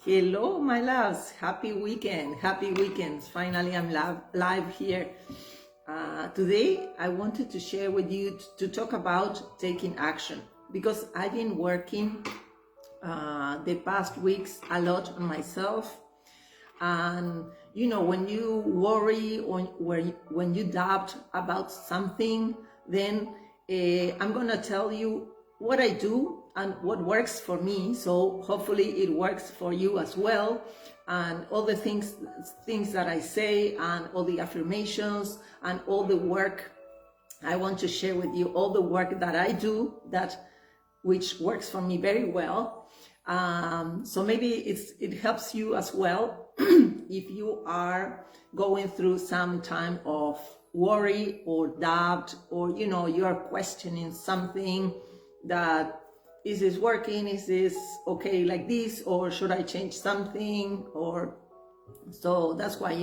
Hello, my loves. Happy weekend. Happy weekends. Finally, I'm live here. Today, I wanted to share with you to talk about taking action because I've been working the past weeks a lot on myself. And you know, when you worry or when you doubt about something, then I'm gonna tell you what I do and what works for me. So hopefully it works for you as well. And all the things that I say and all the affirmations and all the work I want to share with you, all the work that I do which works for me very well. So maybe it helps you as well if you are going through some time of worry or doubt, or you are questioning something, that is this working, is this okay like this, or should I change something? Or so that's why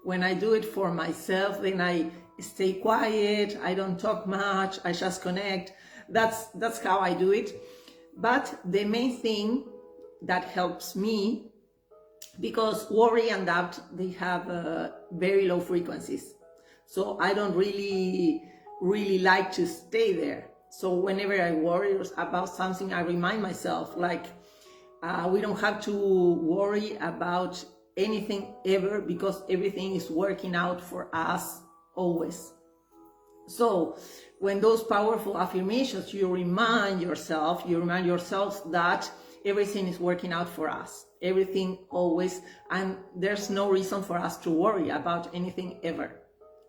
when I do it for myself, then I stay quiet, I don't talk much, I just connect. That's how I do it. But the main thing that helps me, because worry and doubt, they have very low frequencies, so I don't really like to stay there. So whenever I worry about something, I remind myself, like, we don't have to worry about anything ever, because everything is working out for us always. So when those powerful affirmations, you remind yourself that everything is working out for us, everything always, and there's no reason for us to worry about anything ever.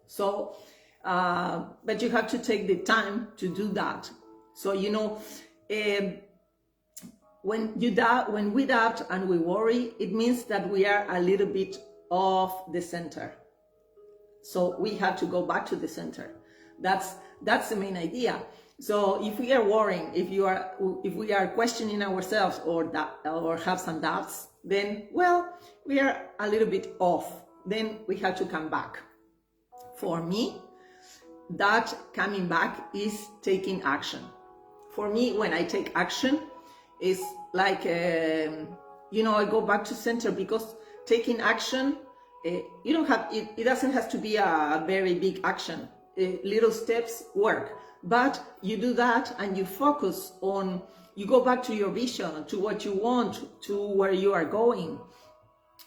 So, but you have to take the time to do that. So, when we doubt and we worry, it means that we are a little bit off the center. So we have to go back to the center. That's the main idea. So if we are worrying, if we are questioning ourselves or have some doubts, then, well, we are a little bit off. Then we have to come back. For me, that coming back is taking action. For me, when I take action, it's like, I go back to center, because taking action, it doesn't have to be a very big action. Little steps work, but you do that and you focus on, you go back to your vision, to what you want, to where you are going.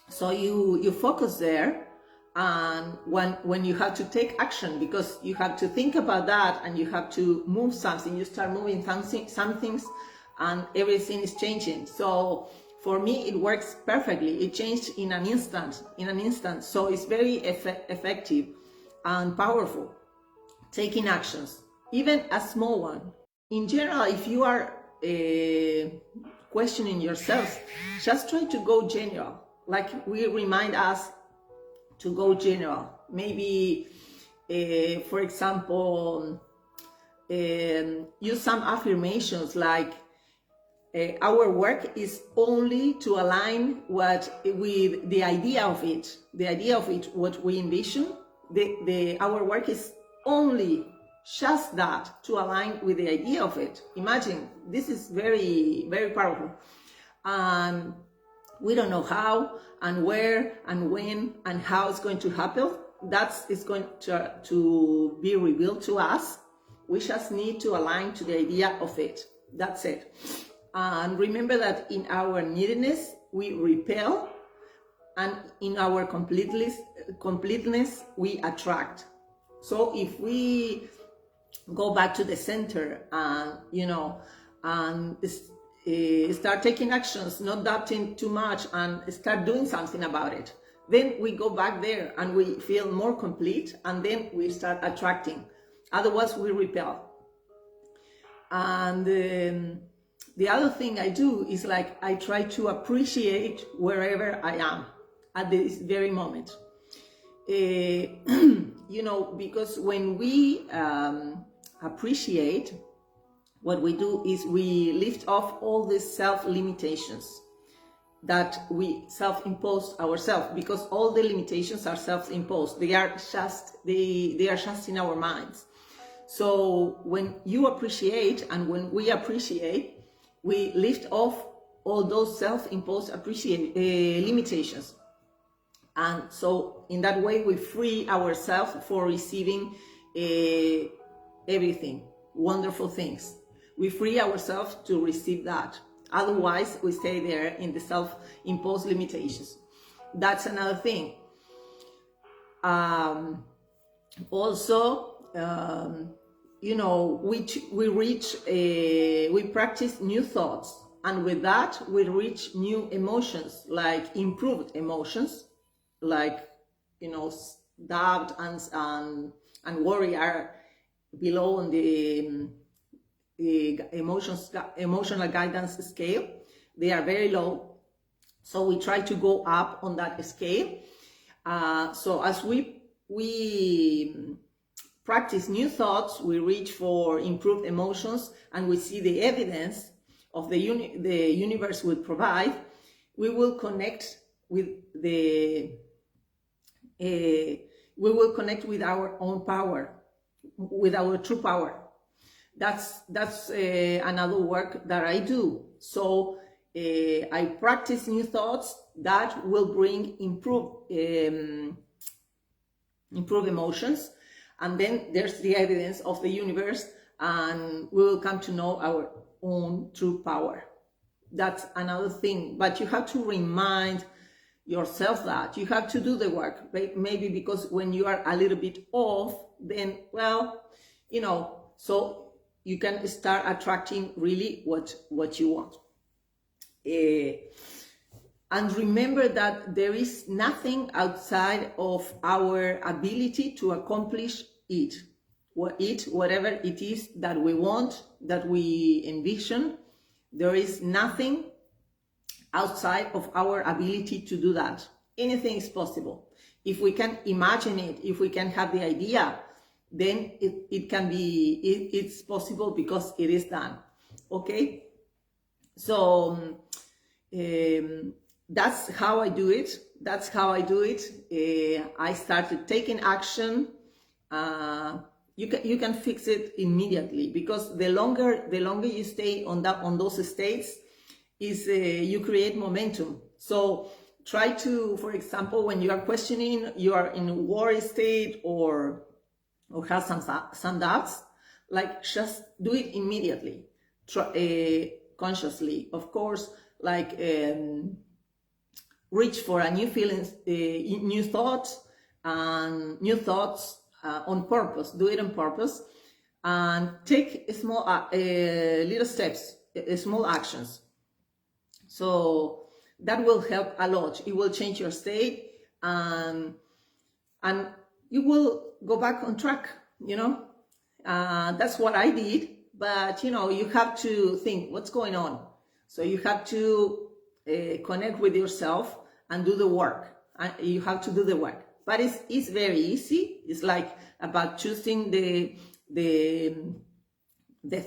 So you focus there, and when you have to take action, because you have to think about that and you have to move something, you start moving some things, and everything is changing. So for me, it works perfectly. It changed in an instant. So it's very effective and powerful. Taking actions, even a small one. In general, if you are questioning yourself, just try to go general. Like we remind us to go general. Maybe, for example, use some affirmations like, our work is only to align with the idea of it, what we envision. Our work is only just that, to align with the idea of it. Imagine, this is very, very powerful. And we don't know how and where and when and how it's going to happen. It's going to be revealed to us. We just need to align to the idea of it. That's it. And remember that in our neediness, we repel, and in our completeness, we attract. So if we go back to the center and, start taking actions, not doubting too much, and start doing something about it, then we go back there and we feel more complete, and then we start attracting. Otherwise, we repel. And the other thing I do is, like, I try to appreciate wherever I am at this very moment. Because when we appreciate, what we do is we lift off all these self-limitations that we self-impose ourselves, because all the limitations are self-imposed. They are just in our minds. So when you appreciate and when we appreciate, we lift off all those self-imposed limitations. And so in that way, we free ourselves for receiving everything, wonderful things. We free ourselves to receive that. Otherwise, we stay there in the self-imposed limitations. That's another thing. Also, we practice new thoughts, and with that, we reach new emotions, like improved emotions, like, doubt and worry are below on the emotional guidance scale. They are very low, so we try to go up on that scale. So as we practice new thoughts, we reach for improved emotions, and we see the evidence of the universe will provide. We will connect with our own power, with our true power. That's another work that I do. So I practice new thoughts that will bring improved emotions, and then there's the evidence of the universe, and we will come to know our own true power. That's another thing. But you have to remind yourself that you have to do the work, maybe because when you are a little bit off, then, so you can start attracting really what you want. And remember that there is nothing outside of our ability to accomplish it, whatever it is that we want, that we envision. There is nothing outside of our ability to do that. Anything is possible. If we can imagine it, if we can have the idea, then it's possible because it is done. Okay? So that's how I do it. I started taking action. You can fix it immediately, because the longer you stay on those states, you create momentum. So try to, for example, when you are questioning, you are in a worry state or have some doubts, like just do it immediately, consciously, of course, like reach for a new feelings, new thoughts, and new thoughts on purpose. Do it on purpose, and take small little steps, small actions. So that will help a lot. It will change your state, and you will go back on track. That's what I did. But you have to think what's going on. So you have to connect with yourself and do the work. You have to do the work. But it's very easy. It's like about choosing the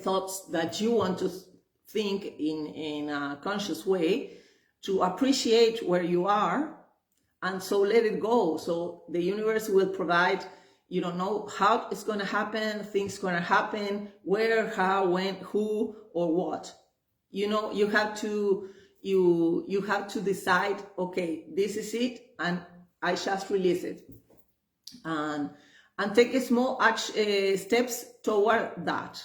thoughts that you want to think in a conscious way, to appreciate where you are, and so let it go. So the universe will provide. You don't know how it's going to happen. Things going to happen. Where, how, when, who, or what. You have to decide. Okay, this is it, and I just release it, and take a small steps toward that.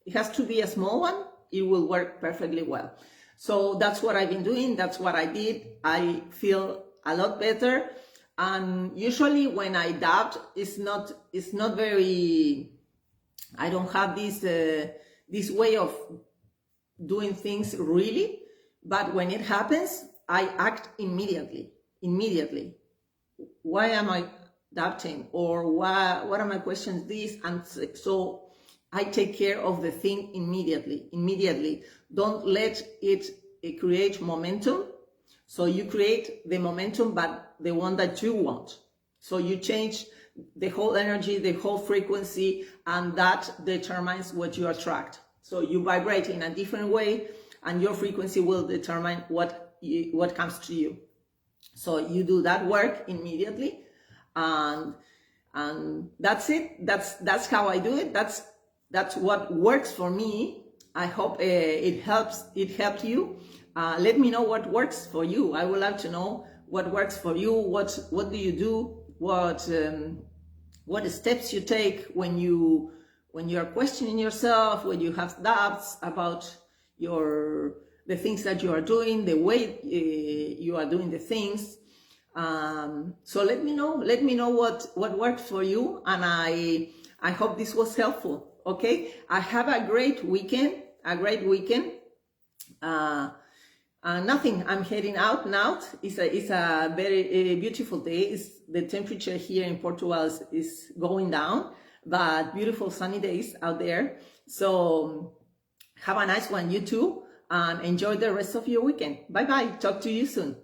It has to be a small one. It will work perfectly well. So that's what I've been doing. That's what I did. I feel a lot better. And usually when I doubt, it's not very, I don't have this way of doing things really, but when it happens, I act immediately. Why am I doubting? Or what are my questions? This, and so I take care of the thing immediately. Don't let it create momentum. So you create the momentum, but the one that you want. So you change the whole energy, the whole frequency, and that determines what you attract. So you vibrate in a different way, and your frequency will determine what comes to you. So you do that work immediately, and that's it. That's how I do it. That's what works for me. I hope it helped you. Let me know what works for you. I would love to know what works for you. What do you do? What steps you take when you are questioning yourself, when you have doubts about the things that you are doing, the way you are doing the things. So let me know what worked for you, and I hope this was helpful. Okay, I have a great weekend. Nothing. I'm heading out now. It's a very beautiful day. The temperature here in Portugal is going down, but beautiful sunny days out there. So have a nice one, you too, and enjoy the rest of your weekend. Bye bye. Talk to you soon.